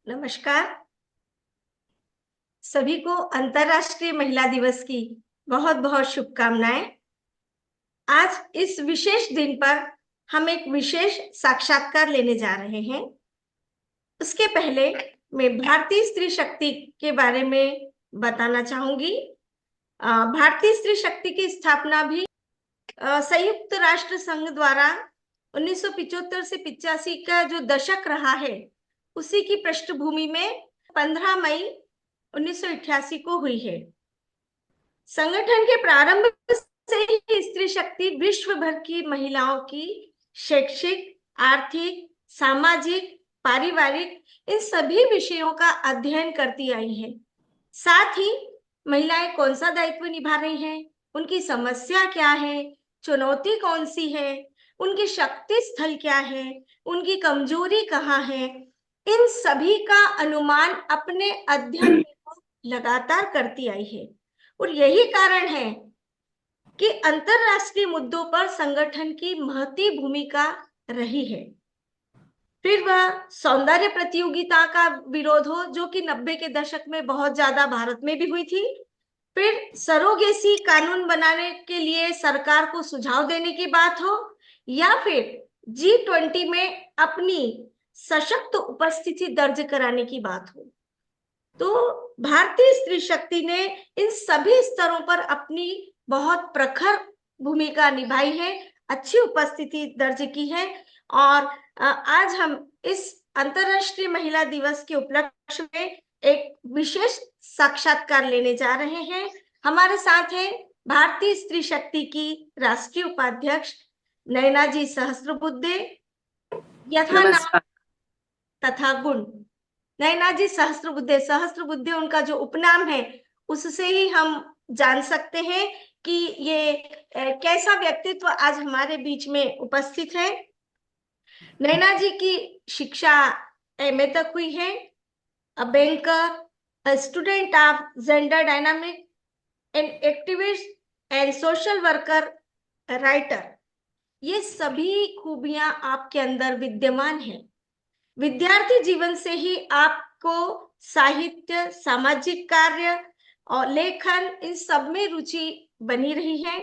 नमस्कार। सभी को अंतर्राष्ट्रीय महिला दिवस की बहुत बहुत शुभकामनाएं। आज इस विशेष दिन पर हम एक विशेष साक्षात्कार लेने जा रहे हैं। उसके पहले मैं भारतीय स्त्री शक्ति के बारे में बताना चाहूंगी। भारतीय स्त्री शक्ति की स्थापना भी संयुक्त राष्ट्र संघ द्वारा 1975 से 85 का जो दशक रहा है, उसी की पृष्ठभूमि में 15 मई 1988 को हुई है। संगठन के प्रारंभ से ही स्त्री शक्ति विश्व भर की महिलाओं की शैक्षिक, आर्थिक, सामाजिक, पारिवारिक इन सभी विषयों का अध्ययन करती आई है। साथ ही महिलाएं कौन सा दायित्व निभा रही हैं, उनकी समस्या क्या है, चुनौती कौन सी है, उनकी शक्ति स्थल क्या है, उनकी कमजोरी कहाँ है, इन सभी का अनुमान अपने अध्ययन में लगातार करती आई है। और यही कारण है कि अंतरराष्ट्रीय मुद्दों पर संगठन की महती भूमिका रही है। फिर वह सौंदर्य प्रतियोगिता का विरोध हो, जो कि 90 के दशक में बहुत ज्यादा भारत में भी हुई थी। फिर सरोगेसी कानून बनाने के लिए सरकार को सुझाव देने की बात हो, या फिर G20 में अपनी सशक्त उपस्थिति दर्ज कराने की बात हो, तो भारतीय स्त्री शक्ति ने इन सभी स्तरों पर अपनी बहुत प्रखर भूमिका निभाई है, अच्छी उपस्थिति दर्ज की है। और आज हम इस अंतर्राष्ट्रीय महिला दिवस के उपलक्ष्य में एक विशेष साक्षात्कार लेने जा रहे हैं। हमारे साथ है भारतीय स्त्री शक्ति की राष्ट्रीय उपाध्यक्ष नैना जी सहस्त्रबुद्धे, यथा नाम तथा गुण। नैना जी सहस्त्रबुद्धे उनका जो उपनाम है, उससे ही हम जान सकते हैं कि ये कैसा व्यक्तित्व आज हमारे बीच में उपस्थित है। नैना जी की शिक्षा MA तक हुई है। A banker, student of gender dynamic and activist and social worker, writer, ये सभी खूबियां आपके अंदर विद्यमान हैं। विद्यार्थी जीवन से ही आपको साहित्य, सामाजिक कार्य और लेखन इन सब में रुचि बनी रही है।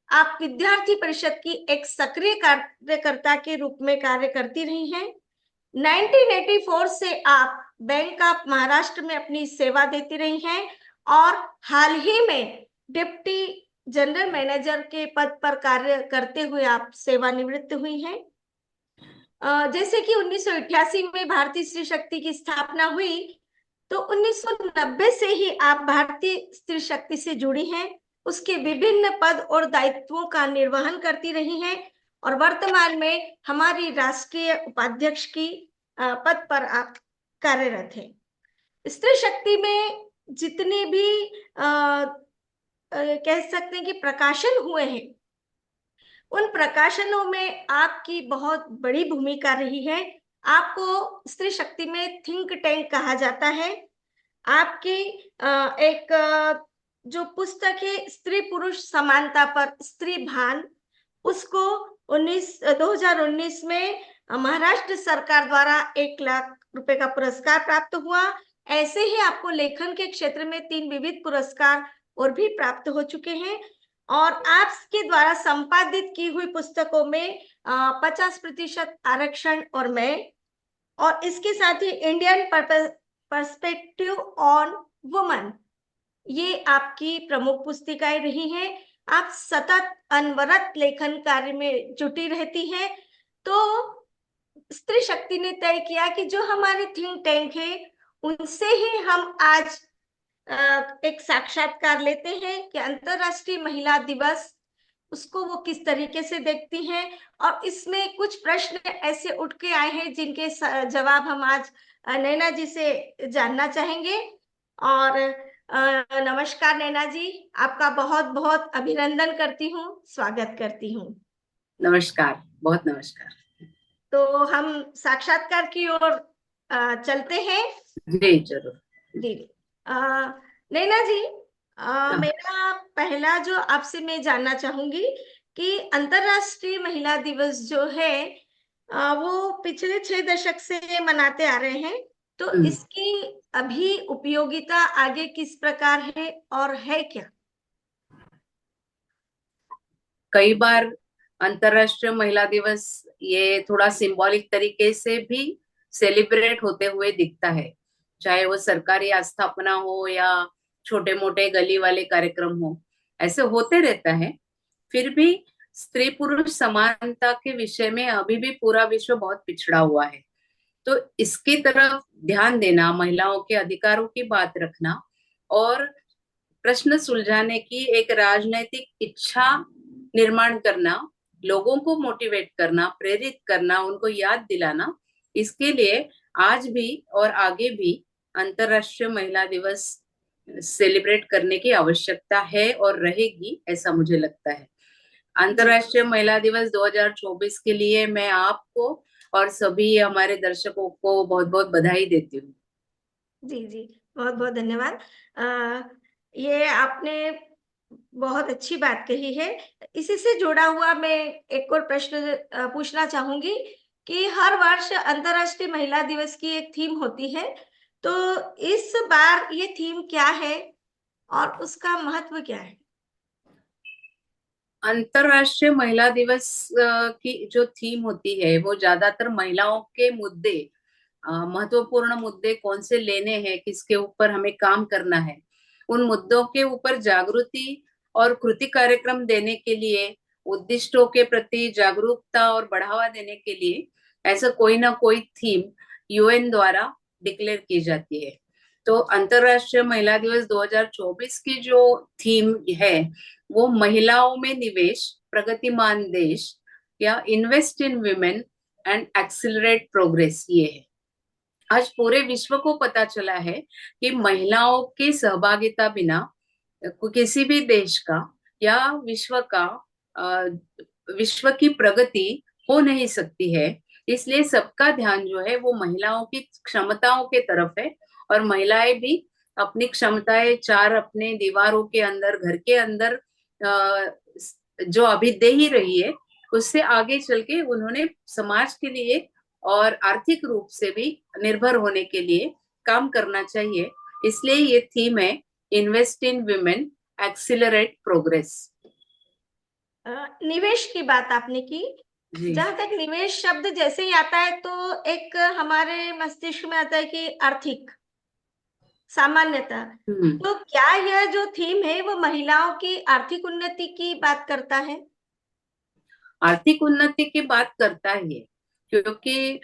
आप विद्यार्थी परिषद की एक सक्रिय कार्यकर्ता के रूप में कार्य करती रही हैं। 1984 से आप बैंक ऑफ महाराष्ट्र में अपनी सेवा देती रही हैं और हाल ही में डिप्टी जनरल मैनेजर के पद पर कार्य करते हुए आप सेवानिवृत्त हुई हैं। जैसे कि 1988 में भारतीय स्त्री शक्ति की स्थापना हुई, तो 1990 से ही आप भारतीय स्त्री शक्ति से जुड़ी हैं, उसके विभिन्न पद और दायित्वों का निर्वहन करती रही हैं और वर्तमान में हमारी राष्ट्रीय उपाध्यक्ष की पद पर आप कार्यरत हैं। स्त्री शक्ति में जितने भी कह सकते हैं कि प्रकाशन हुए हैं, उन प्रकाशनों में आपकी बहुत बड़ी भूमिका रही है। आपको स्त्री शक्ति में थिंक टैंक कहा जाता है। आपकी एक जो पुस्तक है स्त्री पुरुष समानता पर स्त्री भान, उसको 2019 में महाराष्ट्र सरकार द्वारा 1 लाख रुपए का पुरस्कार प्राप्त हुआ। ऐसे ही आपको लेखन के क्षेत्र में 3 विविध पुरस्कार और भी प्राप्त हो चुके हैं। और आपके द्वारा संपादित की हुई पुस्तकों में 50% आरक्षण और मैं, और इसके साथ ही इंडियन पर्सपेक्टिव ऑन वुमन, ये आपकी प्रमुख पुस्तिकाएं रही हैं। आप सतत अनवरत लेखन कार्य में जुटी रहती हैं। तो स्त्री शक्ति ने तय किया कि जो हमारे थिंक टैंक है, उनसे ही हम आज एक साक्षात्कार लेते हैं कि अंतरराष्ट्रीय महिला दिवस उसको वो किस तरीके से देखती हैं। और इसमें कुछ प्रश्न ऐसे उठ के आए हैं जिनके जवाब हम आज नैना जी से जानना चाहेंगे। और नमस्कार नैना जी, आपका बहुत बहुत अभिनंदन करती हूँ, स्वागत करती हूँ। नमस्कार, बहुत नमस्कार। तो हम साक्षात्कार की ओर चलते हैं। जी जरूर। जी नैना जी, मेरा पहला जो आपसे मैं जानना चाहूंगी कि अंतरराष्ट्रीय महिला दिवस जो है वो पिछले 6 दशक से मनाते आ रहे हैं। तो हम्म। इसकी अभी उपयोगिता आगे किस प्रकार है और है क्या? कई बार अंतर्राष्ट्रीय महिला दिवस ये थोड़ा सिंबॉलिक तरीके से भी सेलिब्रेट होते हुए दिखता है, चाहे वो सरकारी आस्थापना हो या छोटे मोटे गली वाले कार्यक्रम हो, ऐसे होते रहता है। फिर भी स्त्री पुरुष समानता के विषय में अभी भी पूरा विश्व बहुत पिछड़ा हुआ है। तो इसकी तरफ ध्यान देना, महिलाओं के अधिकारों की बात रखना और प्रश्न सुलझाने की एक राजनैतिक इच्छा निर्माण करना, लोगों को मोटिवेट करना, प्रेरित करना, उनको याद दिलाना, इसके लिए आज भी और आगे भी अंतर्राष्ट्रीय महिला दिवस सेलिब्रेट करने की आवश्यकता है और रहेगी, ऐसा मुझे लगता है। जी अंतर्राष्ट्रीय महिला दिवस 2024 के लिए मैं आपको और सभी हमारे दर्शकों को बहुत बहुत बधाई देती हूँ। जी जी, बहुत बहुत धन्यवाद। ये आपने बहुत अच्छी बात कही है। इसी से जुड़ा हुआ मैं एक और प्रश्न पूछना चाहूंगी कि हर वर्ष अंतर्राष्ट्रीय महिला दिवस की एक थीम होती है, तो इस बार ये थीम क्या है और उसका महत्व क्या है? अंतरराष्ट्रीय महिला दिवस की जो थीम होती है वो ज्यादातर महिलाओं के मुद्दे, महत्वपूर्ण मुद्दे कौन से लेने हैं, किसके ऊपर हमें काम करना है, उन मुद्दों के ऊपर जागृति और कृति कार्यक्रम देने के लिए, उद्दिष्टों के प्रति जागरूकता और बढ़ावा देने के लिए ऐसा कोई ना कोई थीम यूएन द्वारा डिक्लेयर की जाती है। तो अंतरराष्ट्रीय महिला दिवस 2024 की जो थीम है वो महिलाओं में निवेश, प्रगतिमान देश या invest in women and accelerate progress, ये है। आज पूरे विश्व को पता चला है कि महिलाओं की सहभागिता बिना किसी भी देश का या अ, विश्व की प्रगति हो नहीं सकती है। इसलिए सबका ध्यान जो है वो महिलाओं की क्षमताओं के तरफ है, और महिलाएं भी अपनी क्षमताएं चार अपने दीवारों के अंदर, घर के अंदर जो अभी दे ही रही है, उससे आगे चल के उन्होंने समाज के लिए और आर्थिक रूप से भी निर्भर होने के लिए काम करना चाहिए। इसलिए ये थीम है invest in women, accelerate progress. निवेश की बात आपने की। जी। जहाँ तक निवेश शब्द जैसे ही आता है तो एक हमारे मस्तिष्क में आता है कि आर्थिक सामान्यता। हम्म। तो क्या यह जो थीम है वो महिलाओं की आर्थिक उन्नति की बात करता है? आर्थिक उन्नति की बात करता ही है, क्योंकि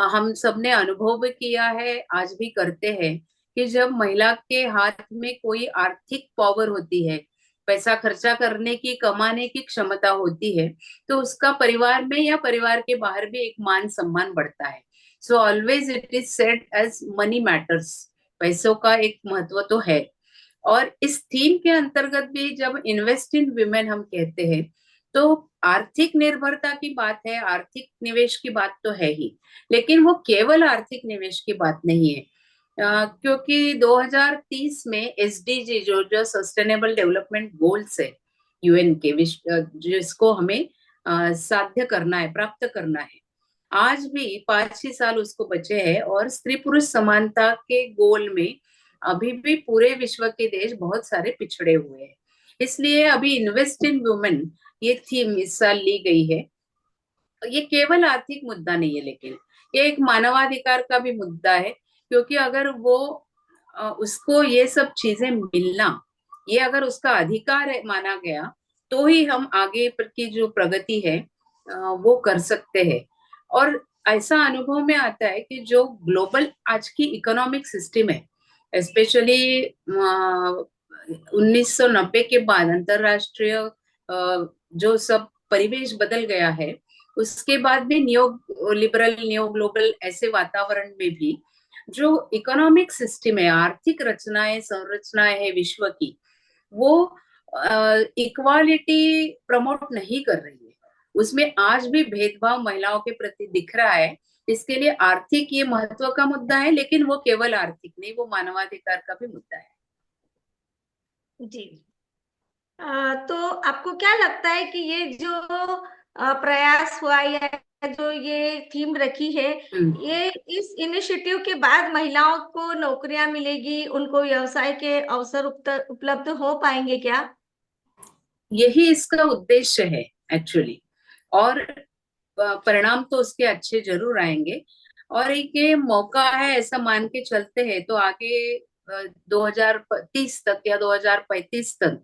हम सबने अनुभव भी किया है, आज भी करते हैं कि जब महिला के हाथ में कोई आर्थिक पावर होती है, पैसा खर्चा करने की, कमाने की क्षमता होती है, तो उसका परिवार में या परिवार के बाहर भी एक मान सम्मान बढ़ता है। So always it is said as money matters, पैसों का एक महत्व तो है। और इस थीम के अंतर्गत भी जब इन्वेस्ट इन विमेन हम कहते हैं, तो आर्थिक निर्भरता की बात है, आर्थिक निवेश की बात तो है ही, लेकिन वो केवल आर्थिक निवेश की बात नहीं है। क्योंकि 2030 में एसडीजी जो जो सस्टेनेबल डेवलपमेंट गोल्स है यूएन के, जिसको हमें साध्य करना है, प्राप्त करना है, आज भी 5 ही साल उसको बचे हैं, और स्त्री पुरुष समानता के गोल में अभी भी पूरे विश्व के देश बहुत सारे पिछड़े हुए हैं। इसलिए अभी इन्वेस्ट इन वुमेन ये थीम इस साल ली गई है। ये केवल आर्थिक मुद्दा नहीं है, लेकिन ये एक मानवाधिकार का भी मुद्दा है, क्योंकि अगर वो उसको ये सब चीजें मिलना, ये अगर उसका अधिकार है, माना गया, तो ही हम आगे की जो प्रगति है वो कर सकते हैं। और ऐसा अनुभव में आता है कि जो ग्लोबल आज की इकोनॉमिक सिस्टम है, स्पेशली 1990 के बाद अंतरराष्ट्रीय जो सब परिवेश बदल गया है, उसके बाद भी न्यो लिबरल, न्यो ग्लोबल ऐसे वातावरण में भी जो इकोनॉमिक सिस्टम है, आर्थिक रचनाएं, संरचनाएं है विश्व की, वो इक्वालिटी प्रमोट नहीं कर रही है। उसमें आज भी भेदभाव महिलाओं के प्रति दिख रहा है। इसके लिए आर्थिक ये महत्व का मुद्दा है, लेकिन वो केवल आर्थिक नहीं, वो मानवाधिकार का भी मुद्दा है। जी। तो आपको क्या लगता है कि ये जो प्रयास हुआ या जो ये थीम रखी है, हम्म, ये इस इनिशिएटिव के बाद महिलाओं को नौकरियां मिलेगी, उनको व्यवसाय के अवसर उपलब्ध हो पाएंगे क्या? यही इसका उद्देश्य है एक्चुअली। और परिणाम तो उसके अच्छे जरूर आएंगे। और एक ये मौका है, ऐसा मान के चलते हैं तो आगे 2030 तक या 2035 तक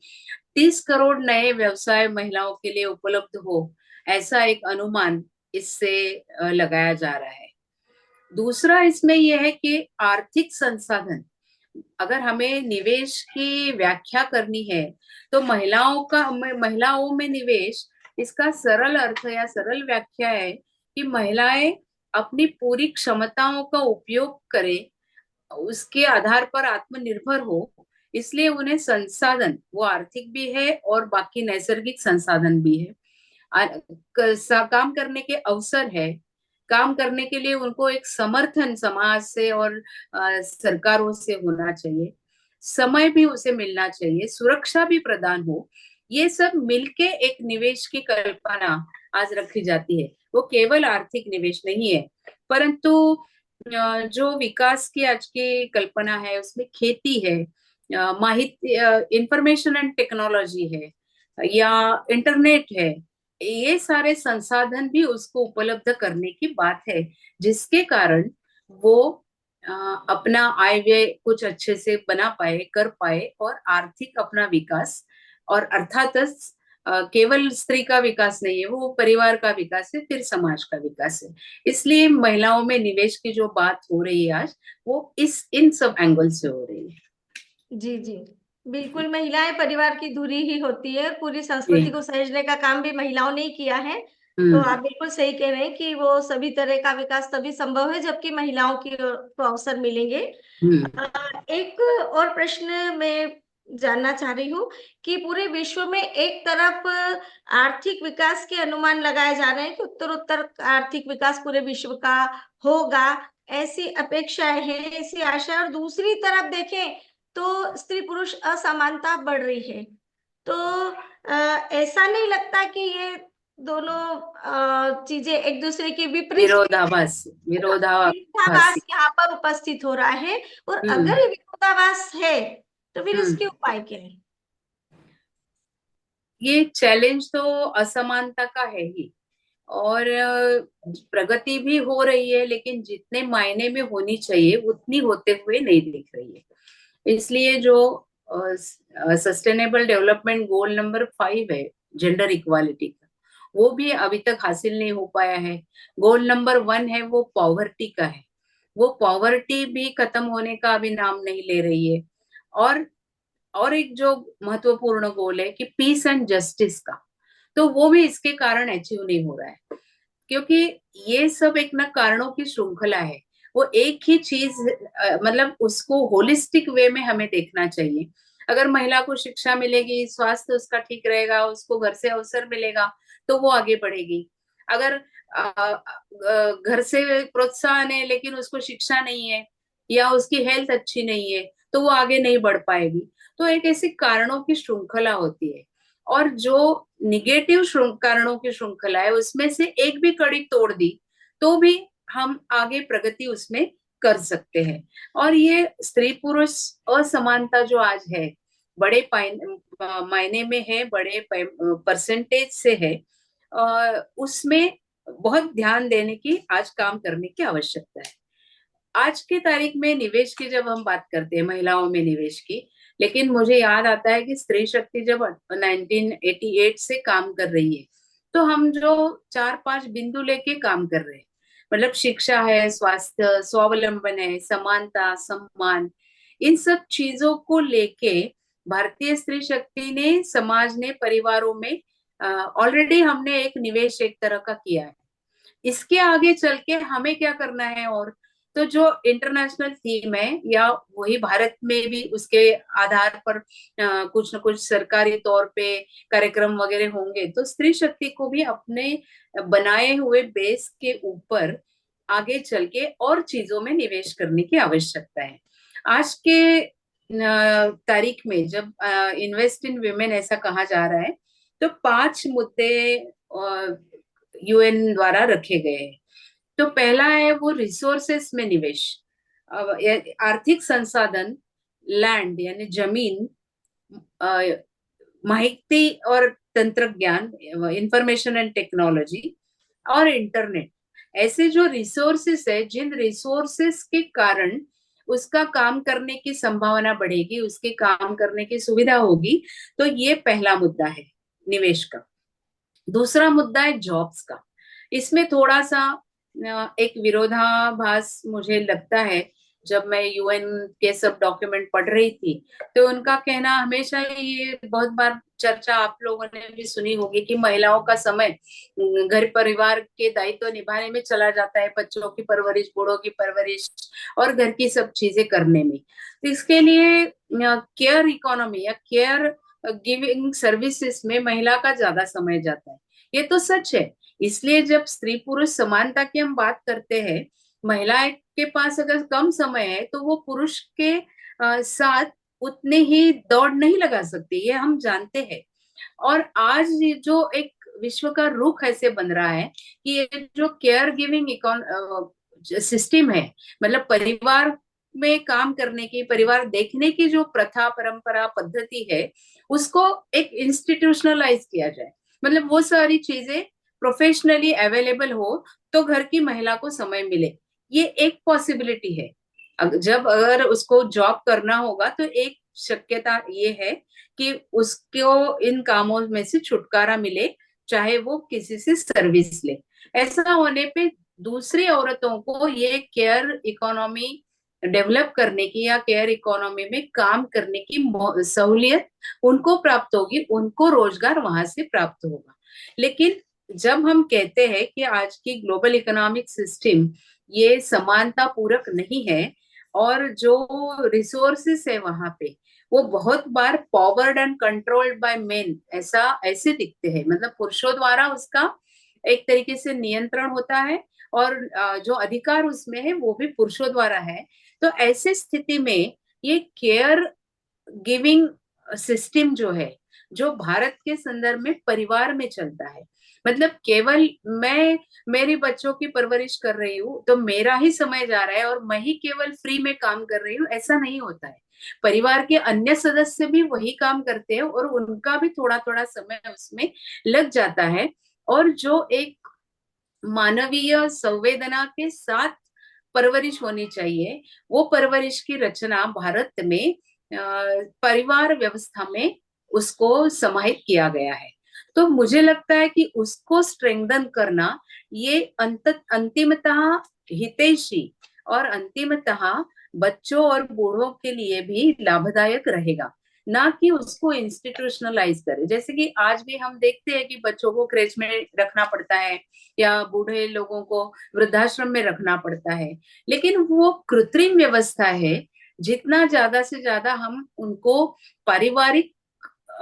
30 करोड़ नए व्यवसाय महिलाओं के लिए उपलब्ध हो, ऐसा एक अनुमान इससे लगाया जा रहा है। दूसरा इसमें यह है कि आर्थिक संसाधन, अगर हमें निवेश की व्याख्या करनी है तो महिलाओं में निवेश, इसका सरल अर्थ या सरल व्याख्या है कि महिलाएं अपनी पूरी क्षमताओं का उपयोग करें, उसके आधार पर आत्मनिर्भर हो। इसलिए उन्हें संसाधन, वो आर्थिक भी है और बाकी नैसर्गिक संसाधन भी है। काम करने के अवसर है, काम करने के लिए उनको एक समर्थन समाज से और सरकारों से होना चाहिए। समय भी उसे मिलना चाहिए, सुरक्षा भी प्रदान हो। ये सब मिलके एक निवेश की कल्पना आज रखी जाती है। वो केवल आर्थिक निवेश नहीं है, परंतु जो विकास की आज की कल्पना है उसमें खेती है, माहिती, इंफॉर्मेशन एंड टेक्नोलॉजी है, या इंटरनेट है, ये सारे संसाधन भी उसको उपलब्ध करने की बात है, जिसके कारण वो अ, अपना आय व्यय कुछ अच्छे से बना पाए, कर पाए, और आर्थिक अपना विकास, और अर्थात केवल स्त्री का विकास नहीं है, वो परिवार का विकास है, फिर समाज का विकास है। इसलिए महिलाओं में निवेश की जो बात हो रही है आज, वो इन सब एंगल से हो रही है। जी जी, बिल्कुल। महिलाएं परिवार की धुरी ही होती है, पूरी संस्कृति जी। को सहेजने का काम भी महिलाओं ने ही किया है। तो हम्म। आप बिल्कुल सही कह रहे हैं कि वो सभी तरह का विकास तभी संभव है जबकि महिलाओं को अवसर मिलेंगे। हम्म। एक और प्रश्न मैं जानना चाह रही हूँ कि पूरे विश्व में एक तरफ आर्थिक विकास के अनुमान लगाए जा रहे हैं कि उत्तरोत्तर आर्थिक विकास पूरे विश्व का होगा, ऐसी अपेक्षाएं हैं, ऐसी आशा है। और दूसरी तरफ देखें तो स्त्री पुरुष असमानता बढ़ रही है। तो ऐसा नहीं लगता कि ये दोनों चीजें एक दूसरे के विपरीत है? विरोधाभास, विरोधाभासी। विरोधाभास यहाँ पर उपस्थित हो रहा है। और हम्म। अगर ये विरोधाभास है तो फिर हम्म। इसके उपाय क्या है? ये चैलेंज तो असमानता का है ही। और प्रगति भी हो रही है, लेकिन जितने मायने में होनी चाहिए उतनी होते हुए नहीं दिख रही है। इसलिए जो सस्टेनेबल डेवलपमेंट गोल नंबर 5 है, जेंडर इक्वालिटी का, वो भी अभी तक हासिल नहीं हो पाया है। गोल नंबर 1 है, वो पॉवर्टी का है, वो पॉवर्टी भी खत्म होने का अभी नाम नहीं ले रही है। और और एक जो महत्वपूर्ण गोल है कि पीस एंड जस्टिस का, तो वो भी इसके कारण अचीव नहीं हो रहा है, क्योंकि ये सब एक ना कारणों की श्रृंखला है। वो एक ही चीज, मतलब उसको होलिस्टिक वे में हमें देखना चाहिए। अगर महिला को शिक्षा मिलेगी, स्वास्थ्य उसका ठीक रहेगा, उसको घर से अवसर मिलेगा, तो वो आगे बढ़ेगी। अगर घर से प्रोत्साहन है लेकिन उसको शिक्षा नहीं है, या उसकी हेल्थ अच्छी नहीं है, तो वो आगे नहीं बढ़ पाएगी। तो एक ऐसी कारणों की श्रृंखला होती है। और जो निगेटिव कारणों की श्रृंखला है, उसमें से एक भी कड़ी तोड़ दी तो भी हम आगे प्रगति उसमें कर सकते हैं। और ये स्त्री पुरुष असमानता जो आज है, बड़े मायने में है, बड़े परसेंटेज से है, उसमें बहुत ध्यान देने की, आज काम करने की आवश्यकता है। आज की तारीख में निवेश की जब हम बात करते हैं, महिलाओं में निवेश की, लेकिन मुझे याद आता है कि स्त्री शक्ति जब 1988 से काम कर रही है, तो हम जो 4-5 बिंदु लेके काम कर रहे हैं, मतलब शिक्षा है, स्वास्थ्य, स्वावलंबन है, समानता, सम्मान, इन सब चीजों को लेके भारतीय स्त्री शक्ति ने, समाज ने, परिवारों में ऑलरेडी हमने एक निवेश एक तरह का किया है। इसके आगे चल के हमें क्या करना है? और तो जो इंटरनेशनल थीम है, या वही भारत में भी उसके आधार पर कुछ न कुछ सरकारी तौर पे कार्यक्रम वगैरह होंगे, तो स्त्री शक्ति को भी अपने बनाए हुए बेस के ऊपर आगे चल के और चीजों में निवेश करने की आवश्यकता है। आज के तारीख में जब इन्वेस्ट इन वुमेन ऐसा कहा जा रहा है, तो 5 मुद्दे यूएन द्वारा रखे गए हैं। तो पहला है वो रिसोर्सेस में निवेश, आर्थिक संसाधन, लैंड यानी जमीन, माहिती और तंत्र ज्ञान, इंफॉर्मेशन एंड टेक्नोलॉजी, और इंटरनेट। ऐसे जो रिसोर्सेस है, जिन रिसोर्सेस के कारण उसका काम करने की संभावना बढ़ेगी, उसके काम करने की सुविधा होगी, तो ये पहला मुद्दा है निवेश का। दूसरा मुद्दा है जॉब्स का। इसमें थोड़ा सा एक विरोधाभास मुझे लगता है। जब मैं यूएन के सब डॉक्यूमेंट पढ़ रही थी, तो उनका कहना हमेशा ही, ये बहुत बार चर्चा आप लोगों ने भी सुनी होगी, कि महिलाओं का समय घर परिवार के दायित्व निभाने में चला जाता है, बच्चों की परवरिश, बूढ़ों की परवरिश और घर की सब चीजें करने में। तो इसके लिए केयर इकोनॉमी या केयर गिविंग सर्विसेज में महिला का ज्यादा समय जाता है। ये तो सच है। इसलिए जब स्त्री पुरुष समानता की हम बात करते हैं, महिला के पास अगर कम समय है, तो वो पुरुष के साथ उतने ही दौड़ नहीं लगा सकती, ये हम जानते हैं। और आज ये जो एक विश्व का रुख ऐसे बन रहा है कि ये जो केयर गिविंग सिस्टम है, मतलब परिवार में काम करने की, परिवार देखने की जो प्रथा, परंपरा, पद्धति है, उसको एक इंस्टीट्यूशनलाइज किया जाए। मतलब वो सारी चीजें प्रोफेशनली अवेलेबल हो, तो घर की महिला को समय मिले। ये एक पॉसिबिलिटी है। जब अगर उसको जॉब करना होगा, तो एक शक्यता ये है कि उसको इन कामों में से छुटकारा मिले, चाहे वो किसी से सर्विस ले। ऐसा होने पे दूसरी औरतों को ये केयर इकोनॉमी डेवलप करने की या केयर इकोनॉमी में काम करने की सहूलियत उनको प्राप्त होगी, उनको रोजगार वहां से प्राप्त होगा। लेकिन जब हम कहते हैं कि आज की ग्लोबल इकोनॉमिक सिस्टम ये समानता पूरक नहीं है, और जो रिसोर्सेस है वहां पे, वो बहुत बार powered and controlled by men, ऐसा ऐसे दिखते हैं, मतलब पुरुषों द्वारा उसका एक तरीके से नियंत्रण होता है, और जो अधिकार उसमें है वो भी पुरुषों द्वारा है। तो ऐसे स्थिति में ये केयर गिविंग सिस्टम जो है, जो भारत के संदर्भ में परिवार में चलता है, मतलब केवल मैं मेरे बच्चों की परवरिश कर रही हूँ, तो मेरा ही समय जा रहा है और मैं ही केवल फ्री में काम कर रही हूँ, ऐसा नहीं होता है। परिवार के अन्य सदस्य भी वही काम करते हैं, और उनका भी थोड़ा थोड़ा समय उसमें लग जाता है। और जो एक मानवीय संवेदना के साथ परवरिश होनी चाहिए, वो परवरिश की रचना भारत में परिवार व्यवस्था में उसको समाहित किया गया है। तो मुझे लगता है कि उसको स्ट्रेंथन करना ये अंतिमतः हितैषी और अंतिमतः बच्चों और बूढ़ों के लिए भी लाभदायक रहेगा, ना कि उसको इंस्टीट्यूशनलाइज करे। जैसे कि आज भी हम देखते हैं कि बच्चों को क्रेच में रखना पड़ता है, या बूढ़े लोगों को वृद्धाश्रम में रखना पड़ता है, लेकिन वो कृत्रिम व्यवस्था है। जितना ज्यादा से ज्यादा हम उनको पारिवारिक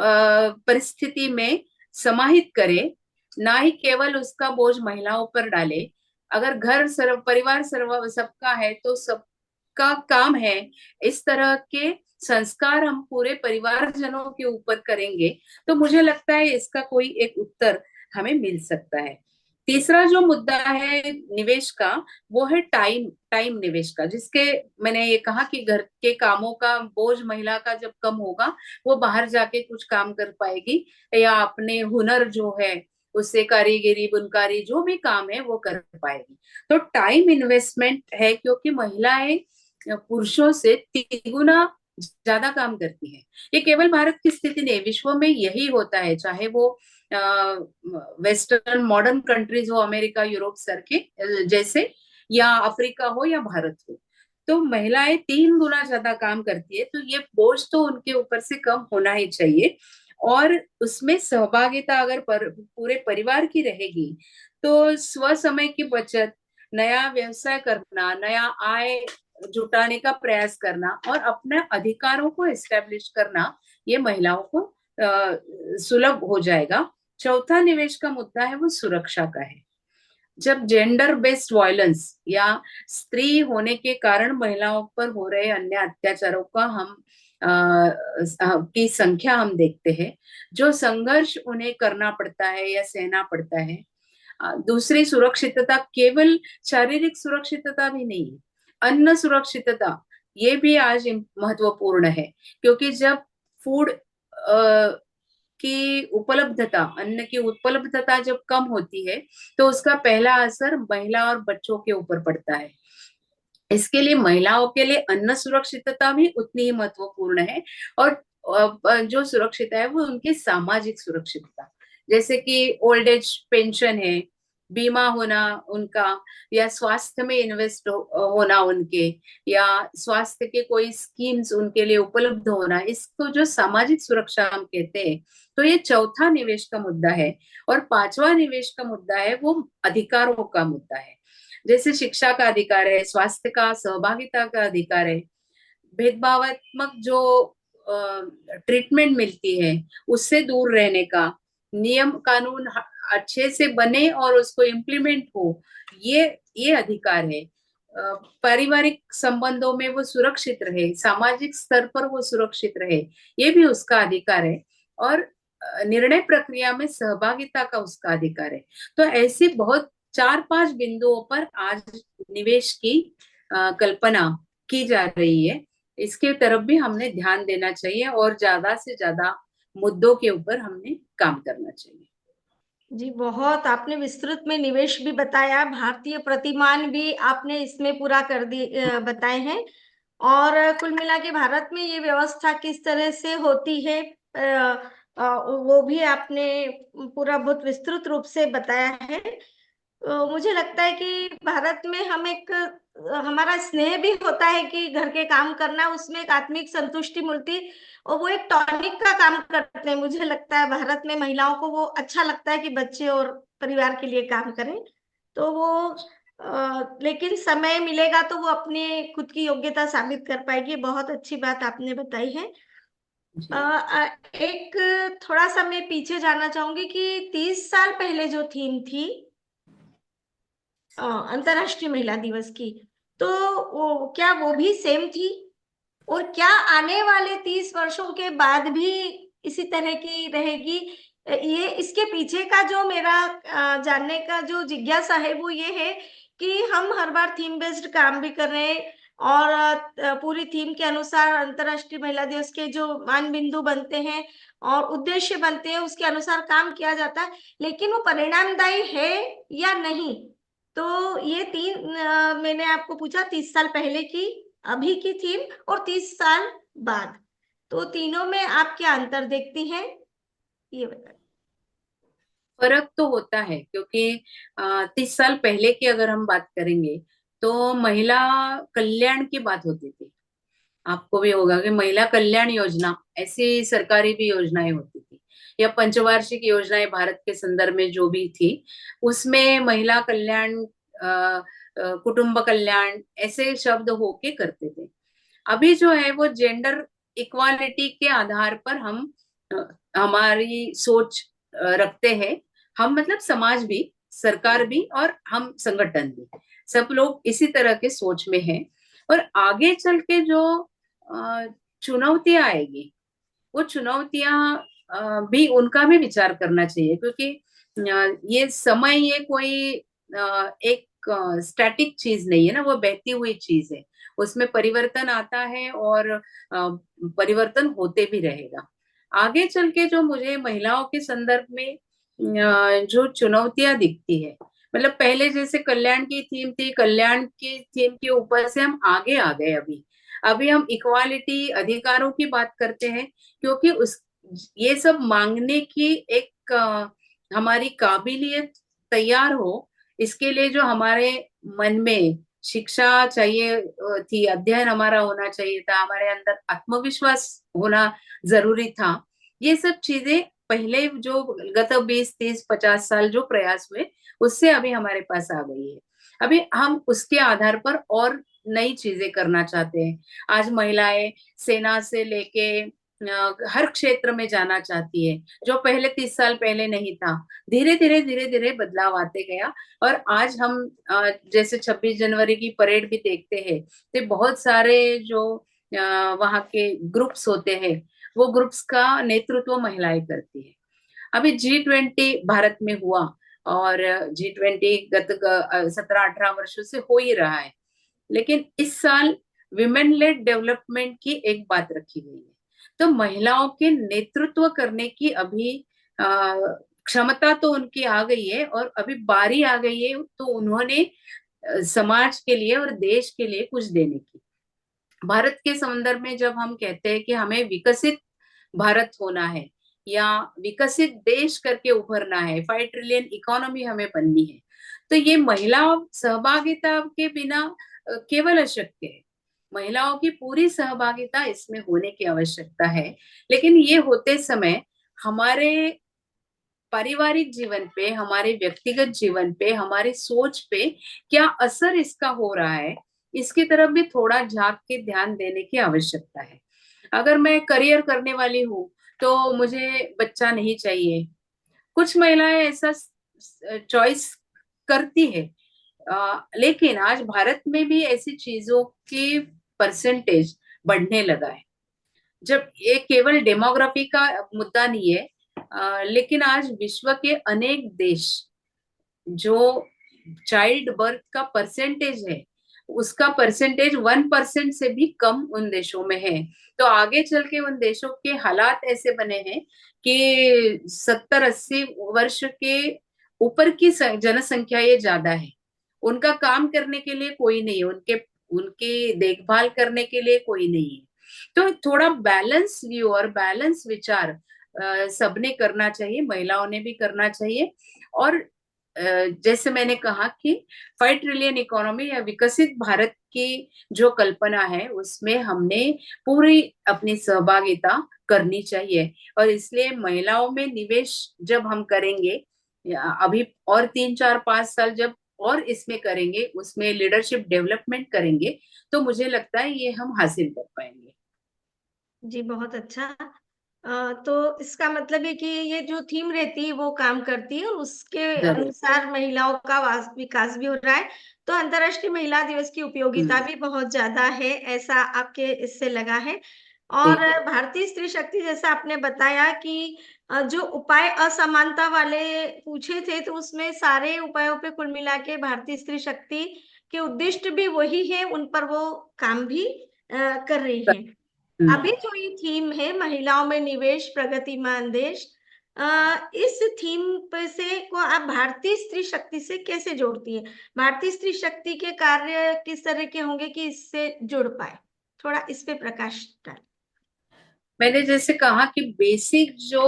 परिस्थिति में समाहित करें, ना ही केवल उसका बोझ महिलाओं पर डाले। अगर घर सर्व परिवार सर्व सबका है, तो सबका काम है, इस तरह के संस्कार हम पूरे परिवारजनों के ऊपर करेंगे, तो मुझे लगता है इसका कोई एक उत्तर हमें मिल सकता है। तीसरा जो मुद्दा है निवेश का, वो है टाइम टाइम निवेश का, जिसके मैंने ये कहा कि घर के कामों का बोझ महिला का जब कम होगा, वो बाहर जाके कुछ काम कर पाएगी, या अपने हुनर जो है उससे कारीगरी, बुनकारी, जो भी काम है वो कर पाएगी। तो टाइम इन्वेस्टमेंट है, क्योंकि महिलाएं पुरुषों से तिगुना ज्यादा काम करती है। ये केवल भारत की स्थिति नहीं, विश्व में यही होता है, चाहे वो वेस्टर्न मॉडर्न कंट्रीज हो, अमेरिका, यूरोप सर के जैसे, या अफ्रीका हो या भारत हो। तो महिलाएं 3 गुना ज्यादा काम करती है, तो ये बोझ तो उनके ऊपर से कम होना ही चाहिए। और उसमें सहभागिता अगर पूरे परिवार की रहेगी, तो स्व समय की बचत, नया व्यवसाय करना, नया आय जुटाने का प्रयास करना, और अपने अधिकारों को एस्टेब्लिश करना, ये महिलाओं को सुलभ हो जाएगा। चौथा निवेश का मुद्दा है वो सुरक्षा का है। जब जेंडर बेस्ड वायलेंस या स्त्री होने के कारण महिलाओं पर हो रहे अन्य अत्याचारों का हम की संख्या हम देखते हैं, जो संघर्ष उन्हें करना पड़ता है या सहना पड़ता है, दूसरी सुरक्षितता केवल शारीरिक सुरक्षितता भी नहीं है, अन्न सुरक्षितता ये भी आज महत्वपूर्ण है, क्योंकि जब फूड की उपलब्धता, अन्न की उपलब्धता जब कम होती है तो उसका पहला असर महिला और बच्चों के ऊपर पड़ता है। इसके लिए महिलाओं के लिए अन्न सुरक्षितता भी उतनी ही महत्वपूर्ण है, और जो सुरक्षितता है वो उनकी सामाजिक सुरक्षितता, जैसे कि ओल्ड एज पेंशन है, बीमा होना उनका, या स्वास्थ्य में इन्वेस्ट होना उनके, या स्वास्थ्य के कोई स्कीम्स उनके लिए उपलब्ध होना, इसको जो सामाजिक सुरक्षा हम कहते हैं। तो ये चौथा निवेश का मुद्दा है। और पांचवा निवेश का मुद्दा है वो अधिकारों का मुद्दा है, जैसे शिक्षा का अधिकार है, स्वास्थ्य का, सहभागिता का अधिकार है, भेदभावात्मक जो ट्रीटमेंट मिलती है उससे दूर रहने का, नियम कानून अच्छे से बने और उसको इम्प्लीमेंट हो, ये अधिकार है। पारिवारिक संबंधों में वो सुरक्षित रहे, सामाजिक स्तर पर वो सुरक्षित रहे, ये भी उसका अधिकार है। और निर्णय प्रक्रिया में सहभागिता का उसका अधिकार है। तो ऐसी बहुत 4-5 बिंदुओं पर आज निवेश की कल्पना की जा रही है। इसके तरफ भी हमने ध्यान देना चाहिए और ज्यादा से ज्यादा मुद्दों के ऊपर हमने काम करना चाहिए। जी, बहुत आपने विस्तृत में निवेश भी बताया, भारतीय प्रतिमान भी आपने इसमें पूरा कर दी बताए हैं। और कुल मिला के भारत में ये व्यवस्था किस तरह से होती है, वो भी आपने पूरा बहुत विस्तृत रूप से बताया है। मुझे लगता है कि भारत में हम एक हमारा स्नेह भी होता है कि घर के काम करना, उसमें एक आत्मिक संतुष्टि मिलती, और वो एक टॉनिक का काम करते हैं। मुझे लगता है भारत में महिलाओं को वो अच्छा लगता है कि बच्चे और परिवार के लिए काम करें। तो वो लेकिन समय मिलेगा तो वो अपने खुद की योग्यता साबित कर पाएगी। बहुत अच्छी बात आपने बताई है। एक थोड़ा सा मैं पीछे जाना चाहूंगी कि 30 साल पहले जो थीम थी अंतर्राष्ट्रीय महिला दिवस की, तो वो क्या वो भी सेम थी? और क्या आने वाले 30 वर्षों के बाद भी इसी तरह की रहेगी? ये इसके पीछे का जो मेरा जानने का जो जिज्ञासा है वो ये है कि हम हर बार थीम बेस्ड काम भी कर रहे हैं, और पूरी थीम के अनुसार अंतर्राष्ट्रीय महिला दिवस के जो मान बिंदु बनते हैं और उद्देश्य बनते हैं उसके अनुसार काम किया जाता है, लेकिन वो परिणामदायी है या नहीं? तो ये मैंने आपको पूछा 30 साल पहले की, अभी की थीम, और 30 साल बाद, तो तीनों में आप क्या अंतर देखती हैं, ये बताइए। फर्क तो होता है, क्योंकि 30 साल पहले की अगर हम बात करेंगे तो महिला कल्याण की बात होती थी। आपको भी होगा कि महिला कल्याण योजना, ऐसी सरकारी भी योजनाएं होती थी, या पंचवार्षिक योजनाएं भारत के संदर्भ में जो भी थी, उसमें महिला कल्याण, कुटुंब कल्याण, ऐसे शब्द होके करते थे। अभी जो है वो जेंडर इक्वालिटी के आधार पर हम हमारी सोच रखते हैं। हम मतलब समाज भी, सरकार भी, और हम संगठन भी, सब लोग इसी तरह के सोच में हैं। और आगे चल के जो चुनौतियां आएगी, वो चुनौतियां भी उनका भी विचार करना चाहिए, क्योंकि ये समय, ये कोई एक स्टैटिक चीज नहीं है ना, वो बहती हुई चीज है। उसमें परिवर्तन आता है और परिवर्तन होते भी रहेगा। आगे चल के जो मुझे महिलाओं के संदर्भ में जो चुनौतियां दिखती है, मतलब पहले जैसे कल्याण की थीम थी, कल्याण की थीम के ऊपर से हम आगे आ गए। अभी अभी हम इक्वालिटी, अधिकारों की बात करते हैं, क्योंकि उस ये सब मांगने की एक हमारी काबिलियत तैयार हो, इसके लिए जो हमारे मन में शिक्षा चाहिए थी, अध्ययन हमारा होना चाहिए था, हमारे अंदर आत्मविश्वास होना जरूरी था। ये सब चीजें पहले जो गत 20, 30, 50 साल जो प्रयास हुए, उससे अभी हमारे पास आ गई है। अभी हम उसके आधार पर और नई चीजें करना चाहते हैं। आज महिलाएं सेना से लेके हर क्षेत्र में जाना चाहती है, जो पहले 30 साल पहले नहीं था। धीरे धीरे बदलाव आते गया। और आज हम जैसे 26 जनवरी की परेड भी देखते हैं, तो बहुत सारे जो वहाँ के ग्रुप्स होते हैं, वो ग्रुप्स का नेतृत्व महिलाएं करती है। अभी G20 भारत में हुआ, और G20 गत 17-18 वर्षों से हो ही रहा है। लेकिन इस साल विमेन लेड डेवलपमेंट की एक बात रखी गई है। तो महिलाओं के नेतृत्व करने की अभी क्षमता तो उनकी आ गई है, और अभी बारी आ गई है तो उन्होंने समाज के लिए और देश के लिए कुछ देने की। भारत के संदर्भ में जब हम कहते हैं कि हमें विकसित भारत होना है या विकसित देश करके उभरना है, 5 ट्रिलियन इकोनॉमी हमें बननी है, तो ये महिला सहभागिता के बिना केवल अशक्य है। महिलाओं की पूरी सहभागिता इसमें होने की आवश्यकता है। लेकिन ये होते समय हमारे पारिवारिक जीवन पे, हमारे व्यक्तिगत जीवन पे, हमारी सोच पे क्या असर इसका हो रहा है, इसकी तरफ भी थोड़ा झांक के ध्यान देने की आवश्यकता है। अगर मैं करियर करने वाली हूँ तो मुझे बच्चा नहीं चाहिए। कुछ महिलाएं ऐसा चॉइस करती है, लेकिन आज भारत में भी ऐसी चीजों की परसेंटेज बढ़ने लगा है। जब ये केवल डेमोग्राफी का मुद्दा नहीं है, लेकिन आज विश्व के अनेक देश जो चाइल्ड बर्थ का परसेंटेज है, उसका परसेंटेज 1% से भी कम उन देशों में है। तो आगे चल के उन देशों के हालात ऐसे बने हैं कि 70-80 वर्ष के ऊपर की जनसंख्या ये ज्यादा है। उनका काम करने के लिए कोई नहीं है, उनके उनकी देखभाल करने के लिए कोई नहीं है। तो थोड़ा बैलेंस व्यू और बैलेंस विचार सबने करना चाहिए, महिलाओं ने भी करना चाहिए। और जैसे मैंने कहा कि 5 ट्रिलियन इकोनॉमी या विकसित भारत की जो कल्पना है उसमें हमने पूरी अपनी सहभागिता करनी चाहिए। और इसलिए महिलाओं में निवेश जब हम करेंगे, अभी और 3-4-5 साल जब और इसमें करेंगे, उसमें लीडरशिप डेवलपमेंट करेंगे, तो मुझे लगता है ये हम हासिल कर पाएंगे। जी, बहुत अच्छा। तो इसका मतलब है कि ये जो थीम रहती है वो काम करती है और उसके जरूर। अनुसार महिलाओं का विकास भी हो रहा है। तो अंतर्राष्ट्रीय महिला दिवस की उपयोगिता भी बहुत ज्यादा है, ऐसा आपके इससे लगा है। और बिल्कुल। भारतीय स्त्री शक्ति जैसा आपने बताया कि जो उपाय असमानता वाले पूछे थे, तो उसमें सारे उपायों पे कुल मिला के भारतीय स्त्री शक्ति के उद्दिष्ट भी वही है, उन पर वो काम भी कर रही हैं। हम्म। अभी जो ये थीम है महिलाओं में निवेश प्रगतिमान देश, इस थीम पे से को आप भारतीय स्त्री शक्ति से कैसे जोड़ती है? भारतीय स्त्री शक्ति के कार्य किस तरह के होंगे कि इससे जुड़ पाए? थोड़ा इस पे प्रकाश डालें। मैंने जैसे कहा कि बेसिक जो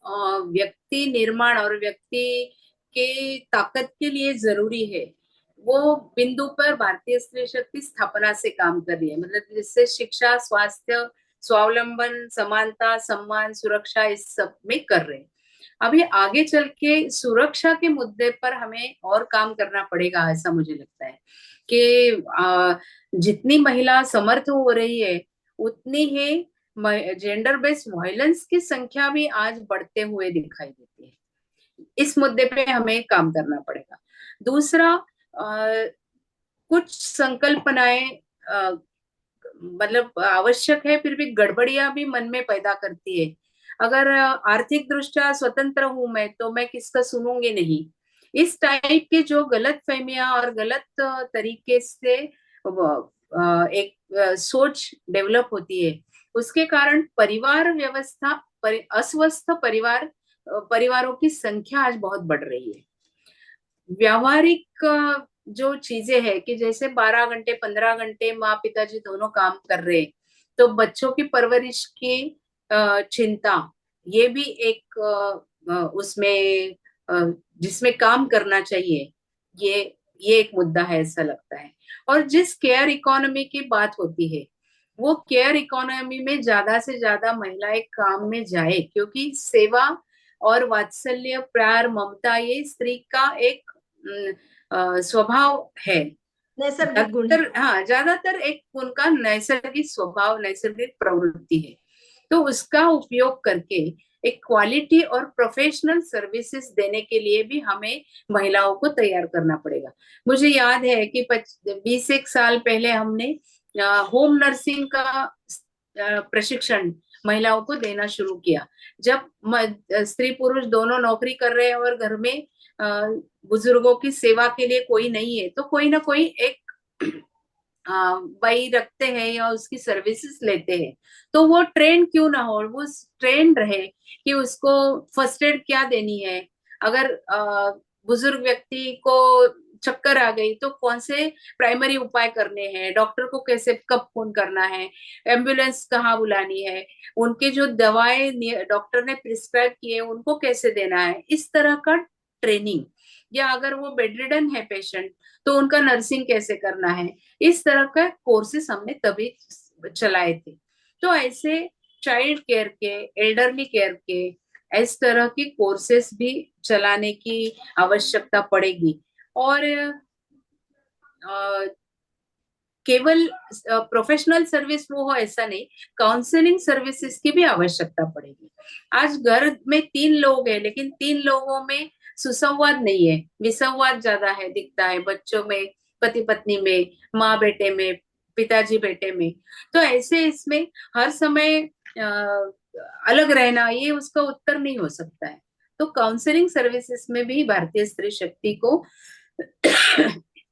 व्यक्ति निर्माण और व्यक्ति के ताकत के लिए जरूरी है, वो बिंदु पर भारतीय स्त्री शक्ति स्थापना से काम कर रही है। मतलब जिससे शिक्षा, स्वास्थ्य, स्वावलंबन, समानता, सम्मान, सुरक्षा, इस सब में कर रहे हैं। अभी आगे चल के सुरक्षा के मुद्दे पर हमें और काम करना पड़ेगा, ऐसा मुझे लगता है कि जितनी महिला समर्थ हो रही है उतनी ही जेंडर बेस्ड वायलेंस की संख्या भी आज बढ़ते हुए दिखाई देती है। इस मुद्दे पे हमें काम करना पड़ेगा। दूसरा, कुछ संकल्पनाएं मतलब आवश्यक है, फिर भी गड़बड़ियां भी मन में पैदा करती है। अगर आर्थिक दृष्टया स्वतंत्र हूं मैं, तो मैं किसका सुनूंगी नहीं। इस टाइप की जो गलत फहमियां और गलत तरीके से एक सोच डेवलप होती है, उसके कारण परिवार व्यवस्था अस्वस्थ परिवारों की संख्या आज बहुत बढ़ रही है। व्यावहारिक जो चीजें है कि जैसे 12 घंटे 15 घंटे माँ पिताजी दोनों काम कर रहे हैं, तो बच्चों की परवरिश की चिंता, ये भी एक उसमें जिसमें काम करना चाहिए, ये ये एक मुद्दा है ऐसा लगता है। और जिस केयर इकोनॉमी की बात होती है, वो केयर इकोनॉमी में ज्यादा से ज्यादा महिलाएं काम में जाए, क्योंकि सेवा और वात्सल्य, प्यार, ममता, ये स्त्री का एक स्वभाव है। नैसर्गिक गुण है। ज्यादातर, हाँ, ज्यादातर एक उनका नैसर्गिक स्वभाव, नैसर्गिक प्रवृत्ति है। तो उसका उपयोग करके एक क्वालिटी और प्रोफेशनल सर्विसेज देने के लिए भी हमें महिलाओं को तैयार करना पड़ेगा। मुझे याद है कि 20 एक साल पहले हमने होम नर्सिंग का प्रशिक्षण महिलाओं को देना शुरू किया। जब स्त्री पुरुष दोनों नौकरी कर रहे हैं और घर में बुजुर्गों की सेवा के लिए कोई नहीं है, तो कोई ना कोई एक बाई रखते हैं या उसकी सर्विसेज लेते हैं। तो वो ट्रेंड क्यों ना हो, वो ट्रेंड रहे कि उसको फर्स्ट एड क्या देनी है। अगर बुजुर्ग व्यक्ति को चक्कर आ गई तो कौन से प्राइमरी उपाय करने हैं, डॉक्टर को कैसे कब फोन करना है, एम्बुलेंस कहाँ बुलानी है, उनके जो दवाएं डॉक्टर ने प्रिस्क्राइब किए उनको कैसे देना है, इस तरह का ट्रेनिंग। या अगर वो बेडरिडन है पेशेंट, तो उनका नर्सिंग कैसे करना है, इस तरह का कोर्सेस हमने तभी चलाए थे। तो ऐसे चाइल्ड केयर के, एल्डरली केयर के, इस तरह की कोर्सेस भी चलाने की आवश्यकता पड़ेगी। और केवल प्रोफेशनल सर्विस वो हो ऐसा नहीं, काउंसलिंग सर्विसेज की भी आवश्यकता पड़ेगी। आज घर में 3 लोग हैं, लेकिन 3 लोगों में सुसंवाद नहीं है, विसंवाद ज्यादा है, दिखता है बच्चों में, पति पत्नी में, माँ बेटे में, पिताजी बेटे में। तो ऐसे इसमें हर समय अलग रहना ये उसका उत्तर नहीं हो सकता है। तो काउंसलिंग सर्विसेज में भी भारतीय स्त्री शक्ति को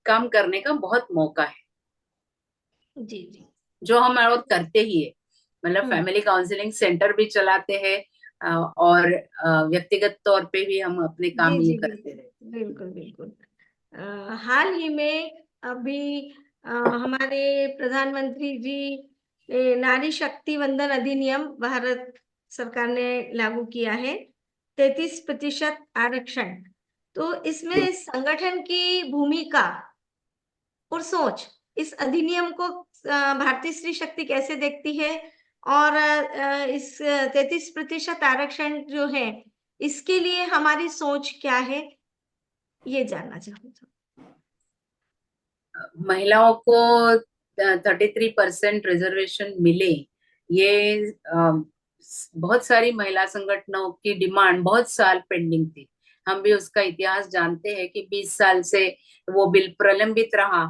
काम करने का बहुत मौका है, जी जी। जो हम और करते ही है। मतलब फैमिली काउंसलिंग सेंटर भी चलाते हैं, और व्यक्तिगत तौर पे भी हम अपने काम जी ये जी करते बिल्कुल रहते बिल्कुल बिल्कुल। हाल ही में अभी हमारे प्रधानमंत्री जी नारी शक्ति वंदन अधिनियम भारत सरकार ने लागू किया है, 33% आरक्षण। तो हैं। इसमें संगठन की भूमिका और सोच, इस अधिनियम को भारतीय स्त्री शक्ति कैसे देखती है, और इस 33% आरक्षण जो है, इसके लिए हमारी सोच क्या है, ये जानना चाहूंगा। महिलाओं को 33% रिजर्वेशन मिले, ये बहुत सारी महिला संगठनों की डिमांड बहुत साल पेंडिंग थी। हम भी उसका इतिहास जानते हैं कि 20 साल से वो बिल प्रलंबित रहा,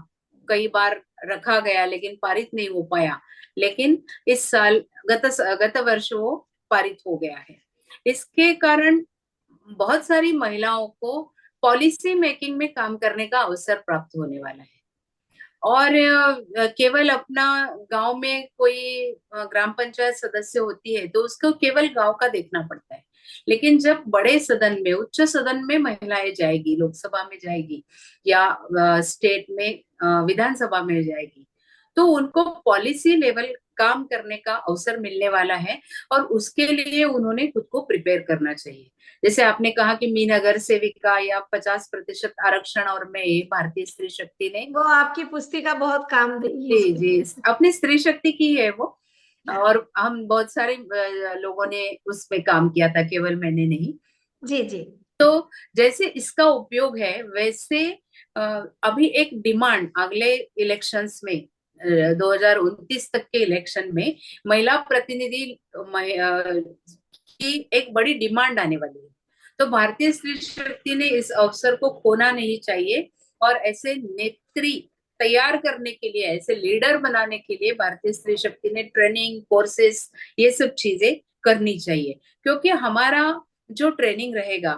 कई बार रखा गया लेकिन पारित नहीं हो पाया। लेकिन इस साल गत वर्ष वो पारित हो गया है। इसके कारण बहुत सारी महिलाओं को पॉलिसी मेकिंग में काम करने का अवसर प्राप्त होने वाला है। और केवल अपना गांव में कोई ग्राम पंचायत सदस्य होती है तो उसको केवल गांव का देखना पड़ता है। लेकिन जब बड़े सदन में, उच्च सदन में महिलाएं जाएगी, लोकसभा में जाएगी या स्टेट में विधानसभा में जाएगी, तो उनको पॉलिसी लेवल काम करने का अवसर मिलने वाला है। और उसके लिए उन्होंने खुद को प्रिपेयर करना चाहिए। जैसे आपने कहा कि मी नगर सेविका या 50% आरक्षण, और मैं ये भारतीय स्त्री शक्ति ने, वो आपकी पुस्तिका बहुत काम देगी जी इसके जी, लिए। अपनी स्त्री शक्ति की है वो। हाँ, और हम बहुत सारे लोगों ने उस पे काम किया था, केवल मैंने नहीं। जी जी तो जैसे इसका उपयोग है, वैसे अभी एक डिमांड अगले इलेक्शंस में, 2029 तक के इलेक्शन में महिला प्रतिनिधि की एक बड़ी डिमांड आने वाली है। तो भारतीय स्त्री शक्ति ने इस अवसर को खोना नहीं चाहिए, और ऐसे नेत्री तैयार करने के लिए, ऐसे लीडर बनाने के लिए भारतीय स्त्री शक्ति ने ट्रेनिंग, कोर्सेस, ये सब चीजें करनी चाहिए। क्योंकि हमारा जो ट्रेनिंग रहेगा,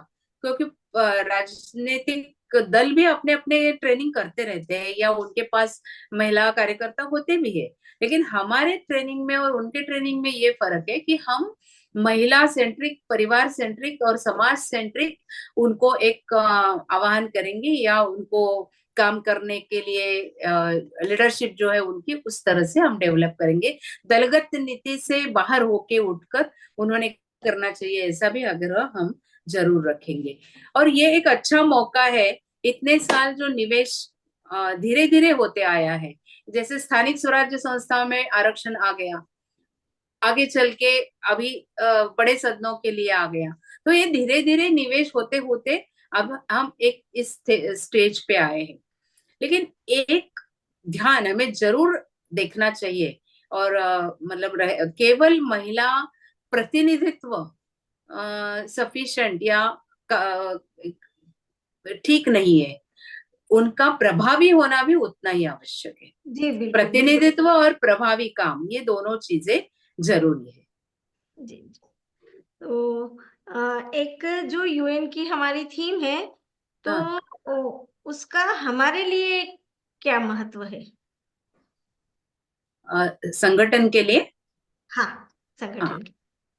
क्योंकि राजनीतिक दल भी अपने अपने ट्रेनिंग करते रहते हैं या उनके पास महिला कार्यकर्ता होते भी है, लेकिन हमारे ट्रेनिंग में और उनके ट्रेनिंग में ये फर्क है कि हम महिला सेंट्रिक, परिवार सेंट्रिक और समाज सेंट्रिक उनको एक आह्वान करेंगे, या उनको काम करने के लिए लीडरशिप जो है उनकी उस तरह से हम डेवलप करेंगे। दलगत नीति से बाहर होके उठकर उन्होंने करना चाहिए, ऐसा भी आग्रह हम जरूर रखेंगे। और ये एक अच्छा मौका है, इतने साल जो निवेश धीरे धीरे होते आया है, जैसे स्थानिक स्वराज्य संस्थाओं में आरक्षण आ गया, आगे चल के अभी बड़े सदनों के लिए आ गया, तो ये धीरे धीरे निवेश होते होते अब हम एक इस स्टेज पे आए हैं। लेकिन एक ध्यान हमें जरूर देखना चाहिए, और मतलब केवल महिला प्रतिनिधित्व सफिशिएंट या ठीक नहीं है, उनका प्रभावी होना भी उतना ही आवश्यक है। जी बिल्कुल बिल्कुल। प्रतिनिधित्व और प्रभावी काम, ये दोनों चीजें जरूरी है। जी जी। तो एक जो यूएन की हमारी थीम है, तो हाँ, उसका हमारे लिए क्या महत्व है? संगठन के लिए। हाँ, हाँ, संगठन की।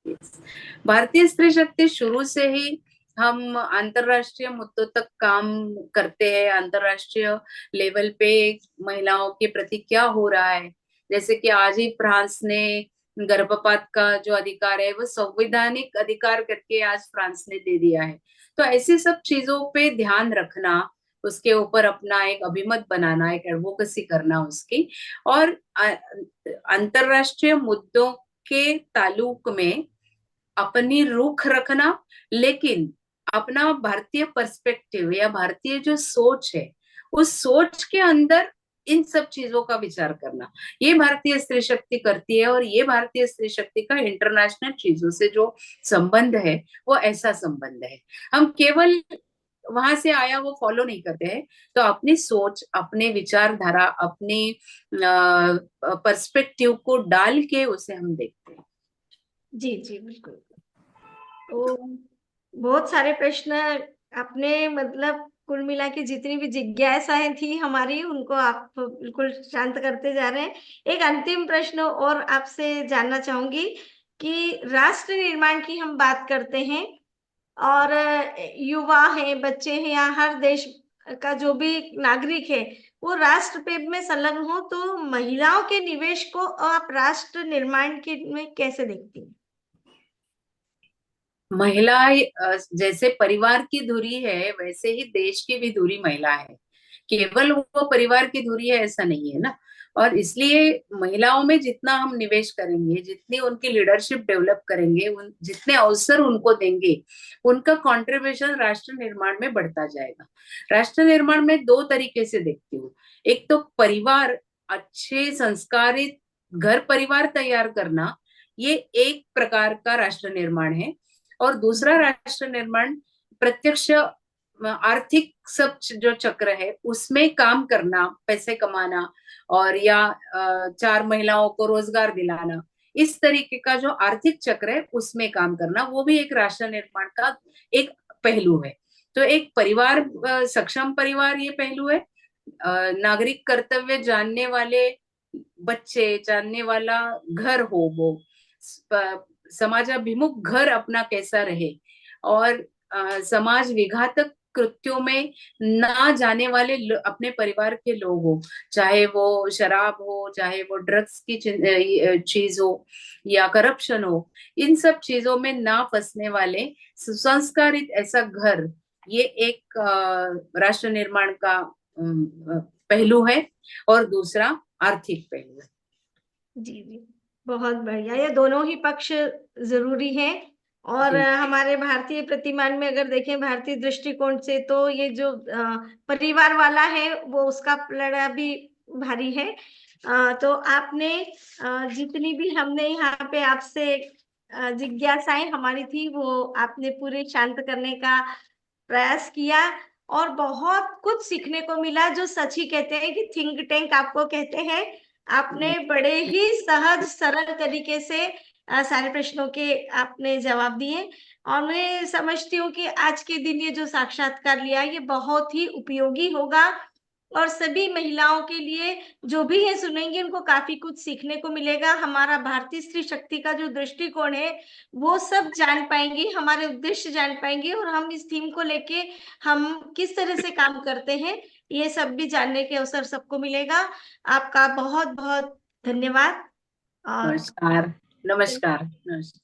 yes। भारतीय स्त्री शक्ति शुरू से ही हम अंतरराष्ट्रीय मुद्दों तक काम करते हैं। अंतरराष्ट्रीय लेवल पे महिलाओं के प्रति क्या हो रहा है, जैसे कि आज ही फ्रांस ने गर्भपात का जो अधिकार है वो संवैधानिक अधिकार करके आज फ्रांस ने दे दिया है। तो ऐसी सब चीजों पे ध्यान रखना, उसके ऊपर अपना एक अभिमत बनाना, एक एडवोकेसी करना उसकी, और अंतरराष्ट्रीय मुद्दों के ताल्लुक में अपनी रुख रखना, लेकिन अपना भारतीय पर्सपेक्टिव या भारतीय जो सोच है उस सोच के अंदर इन सब चीजों का विचार करना, ये भारतीय स्त्री शक्ति करती है। और ये भारतीय स्त्री शक्ति का इंटरनेशनल चीजों से जो संबंध है वो ऐसा संबंध है। हम केवल वहां से आया वो फॉलो नहीं करते हैं, तो अपनी सोच, अपने विचारधारा, अपनी पर्सपेक्टिव को डाल के उसे हम देखते हैं। जी जी, बिल्कुल। तो बहुत सारे प्रश्न आपने, मतलब कुल मिला के जितनी भी जिज्ञासाएं थी हमारी, उनको आप बिल्कुल शांत करते जा रहे हैं। एक अंतिम प्रश्न और आपसे जानना चाहूंगी कि राष्ट्र निर्माण की हम बात करते हैं, और युवा है, बच्चे हैं, या हर देश का जो भी नागरिक है, वो राष्ट्र पे में संलग्न हो, तो महिलाओं के निवेश को आप राष्ट्र निर्माण के में कैसे देखती हैं? महिलाएं जैसे परिवार की धुरी है वैसे ही देश की भी धुरी महिला है। केवल वो परिवार की धुरी है ऐसा नहीं है ना। और इसलिए महिलाओं में जितना हम निवेश करेंगे, जितनी उनकी लीडरशिप डेवलप करेंगे, जितने अवसर उनको देंगे, उनका कंट्रीब्यूशन राष्ट्र निर्माण में बढ़ता जाएगा। राष्ट्र निर्माण में दो तरीके से देखती हूँ। एक तो परिवार, अच्छे संस्कारित घर परिवार तैयार करना, ये एक प्रकार का राष्ट्र निर्माण है। और दूसरा राष्ट्र निर्माण प्रत्यक्ष आर्थिक सब जो चक्र है उसमें काम करना, पैसे कमाना, और या चार महिलाओं को रोजगार दिलाना, इस तरीके का जो आर्थिक चक्र है उसमें काम करना, वो भी एक राष्ट्र निर्माण का एक पहलू है। तो एक परिवार, सक्षम परिवार, ये पहलू है। नागरिक कर्तव्य जानने वाले बच्चे, जानने वाला घर हो वो, समाजाभिमुख घर अपना कैसा रहे, और समाज विघातक कृत्यों में ना जाने वाले अपने परिवार के लोग हो, चाहे वो शराब हो, चाहे वो ड्रग्स की चीज हो या करप्शन हो, इन सब चीजों में ना फंसने वाले सुसंस्कारित ऐसा घर, ये एक राष्ट्र निर्माण का पहलू है। और दूसरा आर्थिक पहलू है। जी, जी। बहुत बढ़िया, ये दोनों ही पक्ष ज़रूरी हैं, और जी हमारे भारतीय प्रतिमान में अगर देखें, भारतीय दृष्टिकोण से, तो ये जो परिवार वाला है, वो उसका पलड़ा भी भारी है। तो आपने जितनी भी हमने यहाँ पे आपसे जिज्ञासाएँ हमारी थी, वो आपने पूरे शांत करने का प्रयास किया, और बहुत कुछ सीखने को मिला। जो सच ही कहते हैं कि थिंक टैंक आपको कहते हैं। आपने बड़े ही सहज सरल तरीके से सारे प्रश्नों के आपने जवाब दिए, और मैं समझती हूँ कि आज के दिन ये जो साक्षात्कार लिया, ये बहुत ही उपयोगी होगा, और सभी महिलाओं के लिए, जो भी ये सुनेंगे, उनको काफी कुछ सीखने को मिलेगा। हमारा भारतीय स्त्री शक्ति का जो दृष्टिकोण है, वो सब जान पाएंगे, हमारे उद्देश्य जान पाएंगे, और हम इस थीम को लेके हम किस तरह से काम करते हैं, ये सब भी जानने के अवसर सबको मिलेगा। आपका बहुत बहुत धन्यवाद। और नमस्कार। नमस्कार। नमस्कार।